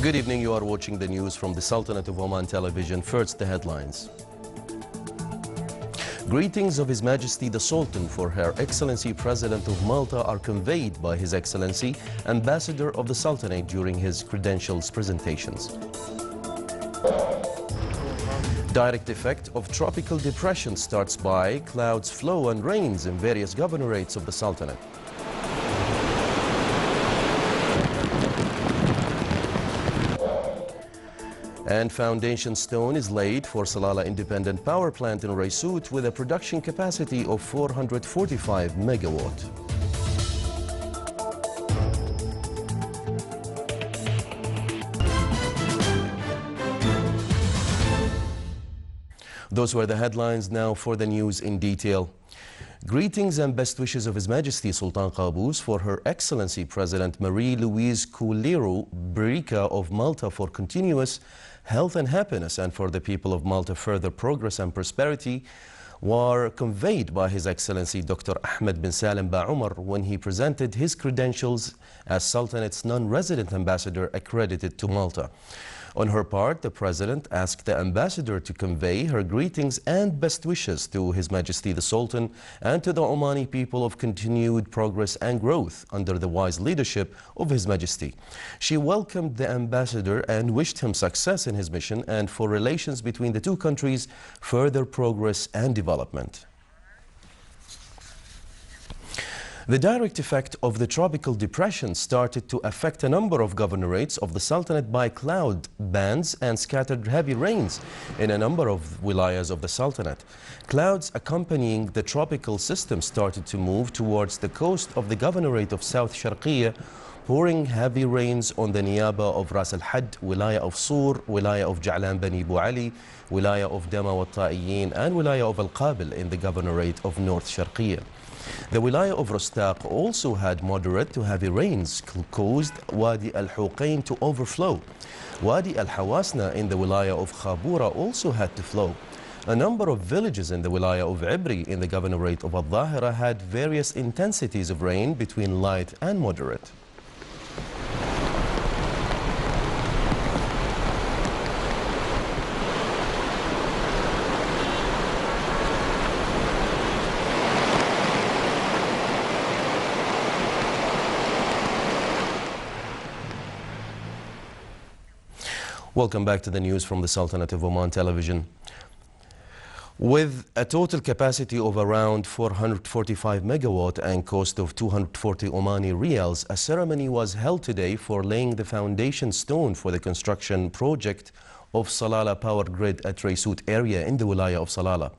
Good evening. You are watching the news from the Sultanate of Oman television. First, the headlines. Greetings of His Majesty the Sultan for Her Excellency President of Malta are conveyed by His Excellency Ambassador of the Sultanate during his credentials presentations. Direct effect of tropical depression starts by clouds flow and rains in various governorates of the Sultanate. And foundation stone is laid for Salalah independent power plant in Raisut with a production capacity of 445 megawatt. Those were the headlines. Now for the news in detail. Greetings and best wishes of His Majesty Sultan Qaboos for Her Excellency President Marie-Louise Couliero Berica of Malta for continuous health and happiness, and for the people of Malta further progress and prosperity, were conveyed by His Excellency Dr. Ahmed bin Salim Ba Umar when he presented his credentials as Sultanate's non-resident ambassador accredited to Malta. On her part, the President asked the ambassador to convey her greetings and best wishes to His Majesty the Sultan and to the Omani people of continued progress and growth under the wise leadership of His Majesty. She welcomed the ambassador and wished him success in his mission and for relations between the two countries, further progress and development. The direct effect of the tropical depression started to affect a number of governorates of the Sultanate by cloud bands and scattered heavy rains in a number of wilayas of the Sultanate. Clouds accompanying the tropical system started to move towards the coast of the governorate of South Sharqiya, pouring heavy rains on the Niyaba of Ras al-Had, Wilaya of Sur, Wilaya of Ja'lan Bani Bu Ali, Wilaya of Dama wa Ta'iyin, and Wilaya of Al-Qabil in the governorate of North Sharqiya. The Wilaya of Rostaq also had moderate to heavy rains caused Wadi al-Huqain to overflow. Wadi al-Hawasna in the Wilaya of Khabura also had to flow. A number of villages in the Wilaya of Ibri in the governorate of Al-Dhahira had various intensities of rain between light and moderate. Welcome back to the news from the Sultanate of Oman television. With a total capacity of around 445 megawatt and cost of 240 Omani riyals, a ceremony was held today for laying the foundation stone for the construction project of Salalah power grid at Raisut area in the Wilaya of Salalah.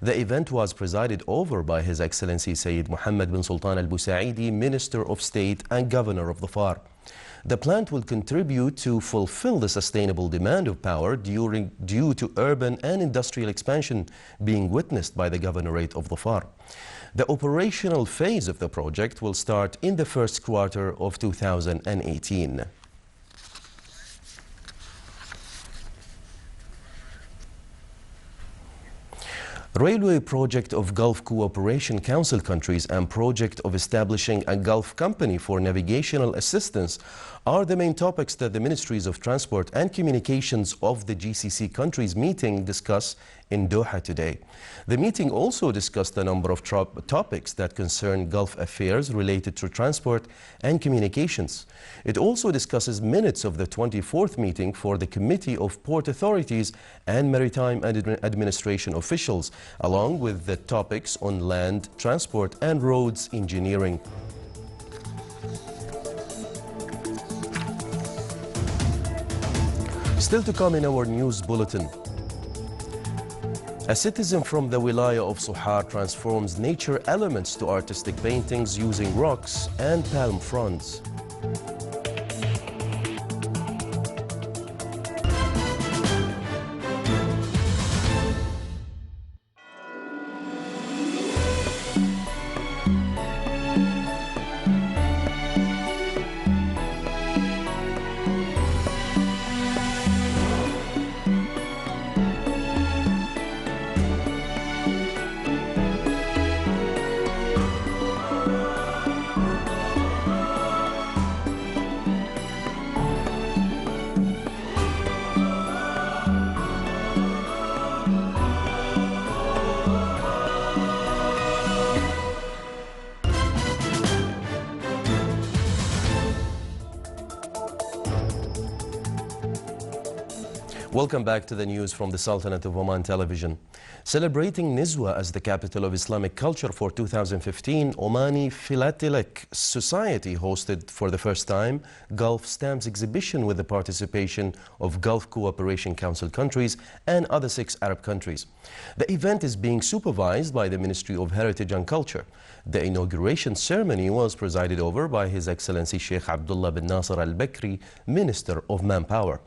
The event was presided over by His Excellency Sayyid Mohammed bin Sultan al-Busaidi, Minister of State and Governor of the FAR. The plant will contribute to fulfill the sustainable demand of power due to urban and industrial expansion being witnessed by the governorate of the FAR. The operational phase of the project will start in the first quarter of 2018. Railway project of Gulf Cooperation Council countries and project of establishing a Gulf company for navigational assistance are the main topics that the Ministries of Transport and Communications of the GCC countries meeting discuss in Doha today. The meeting also discussed a number of topics that concern Gulf affairs related to transport and communications. It also discusses minutes of the 24th meeting for the Committee of Port Authorities and Maritime Administration officials, along with the topics on land transport and roads engineering. Still to come in our news bulletin. A citizen from the Wilaya of Suhar transforms nature elements to artistic paintings using rocks and palm fronds. Welcome back to the news from the Sultanate of Oman television. Celebrating Nizwa as the capital of Islamic culture for 2015, Omani Philatelic Society hosted for the first time Gulf Stamps exhibition with the participation of Gulf Cooperation Council countries and other 6 Arab countries. The event is being supervised by the Ministry of Heritage and Culture. The inauguration ceremony was presided over by His Excellency Sheikh Abdullah bin Nasser al-Bakri, Minister of Manpower.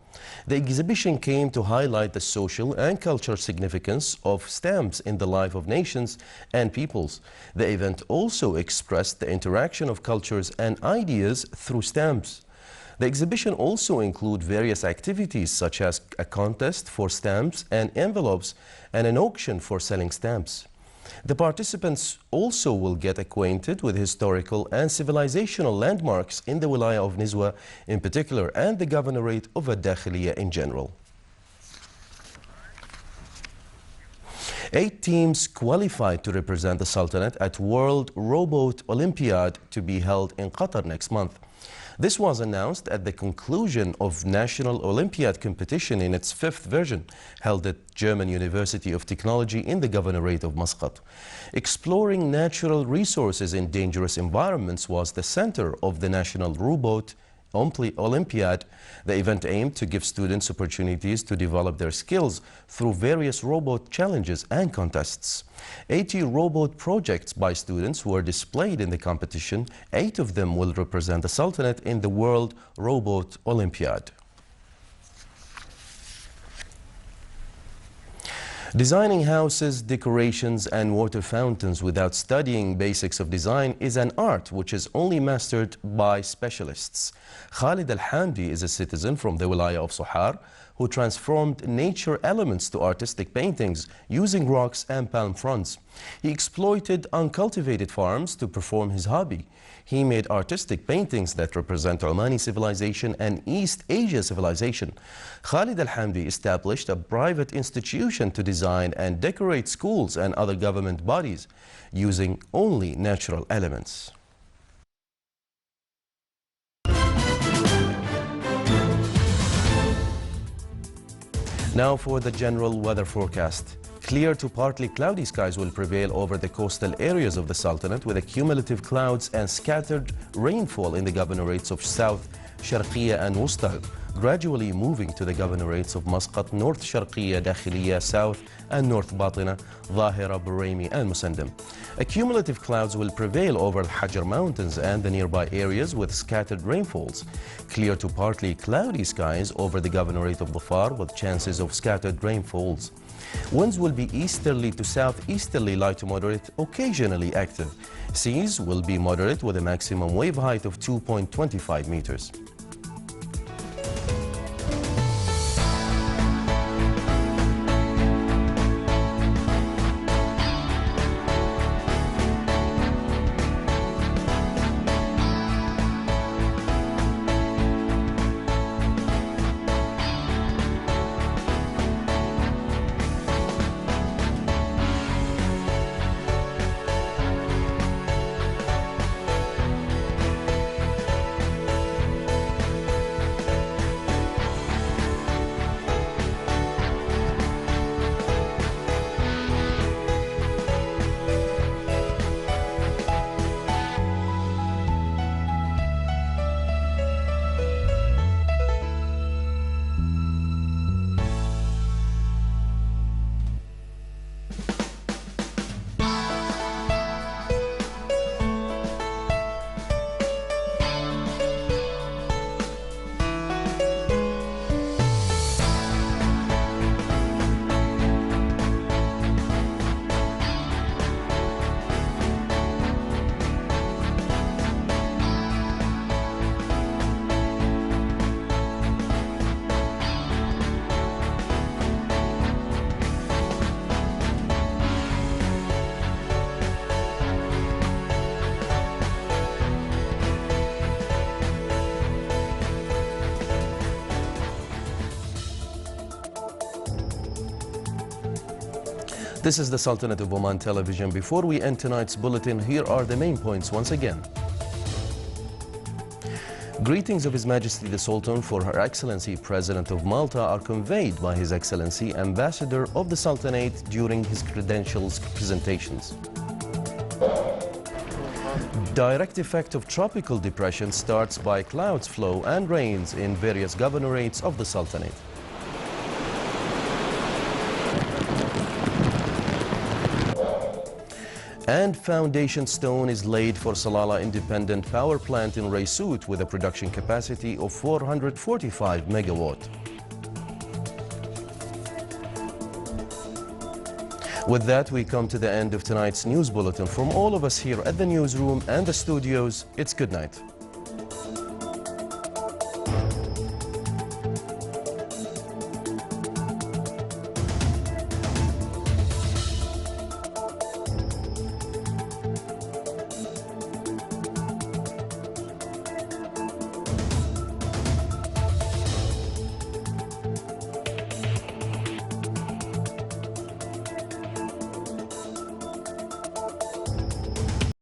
The exhibition came to highlight the social and cultural significance of stamps in the life of nations and peoples. The event also expressed the interaction of cultures and ideas through stamps. The exhibition also includes various activities such as a contest for stamps and envelopes and an auction for selling stamps. The participants also will get acquainted with historical and civilizational landmarks in the Wilaya of Nizwa in particular and the Governorate of Ad-Dakhiliya in general. 8 teams qualified to represent the Sultanate at World Rowboat Olympiad to be held in Qatar next month. This was announced at the conclusion of National Olympiad competition in its 5th version, held at German University of Technology in the Governorate of Muscat. Exploring natural resources in dangerous environments was the center of the National Rowboat Olympiad. The event aimed to give students opportunities to develop their skills through various rowboat challenges and contests. 80 rowboat projects by students were displayed in the competition. 8 of them will represent the Sultanate in the World Rowboat Olympiad. Designing houses, decorations and water fountains without studying basics of design is an art which is only mastered by specialists. Khalid Al-Hamdi is a citizen from the Wilaya of Sohar who transformed nature elements to artistic paintings using rocks and palm fronds. He exploited uncultivated farms to perform his hobby. He made artistic paintings that represent Omani civilization and East Asia civilization. Khalid Al-Hamdi established a private institution to design and decorate schools and other government bodies using only natural elements. Now for the general weather forecast. Clear to partly cloudy skies will prevail over the coastal areas of the Sultanate with accumulative clouds and scattered rainfall in the governorates of South Sharqiya and Wusta, gradually moving to the governorates of Muscat, North Sharqiya, Dakhiliya, South and North Batina, Zahira, Buraimi and Musandam. Accumulative clouds will prevail over the Hajar Mountains and the nearby areas with scattered rainfalls. Clear to partly cloudy skies over the governorate of Dhafar with chances of scattered rainfalls. Winds will be easterly to southeasterly, light to moderate, occasionally active. Seas will be moderate with a maximum wave height of 2.25 meters. This is the Sultanate of Oman television. Before we end tonight's bulletin, here are the main points once again. Greetings of His Majesty the Sultan for Her Excellency President of Malta are conveyed by His Excellency Ambassador of the Sultanate during his credentials presentations. Direct effect of tropical depression starts by clouds flow and rains in various governorates of the Sultanate. And foundation stone is laid for Salalah Independent Power Plant in Raisut with a production capacity of 445 megawatt. With that, we come to the end of tonight's news bulletin. From all of us here at the newsroom and the studios, it's good night.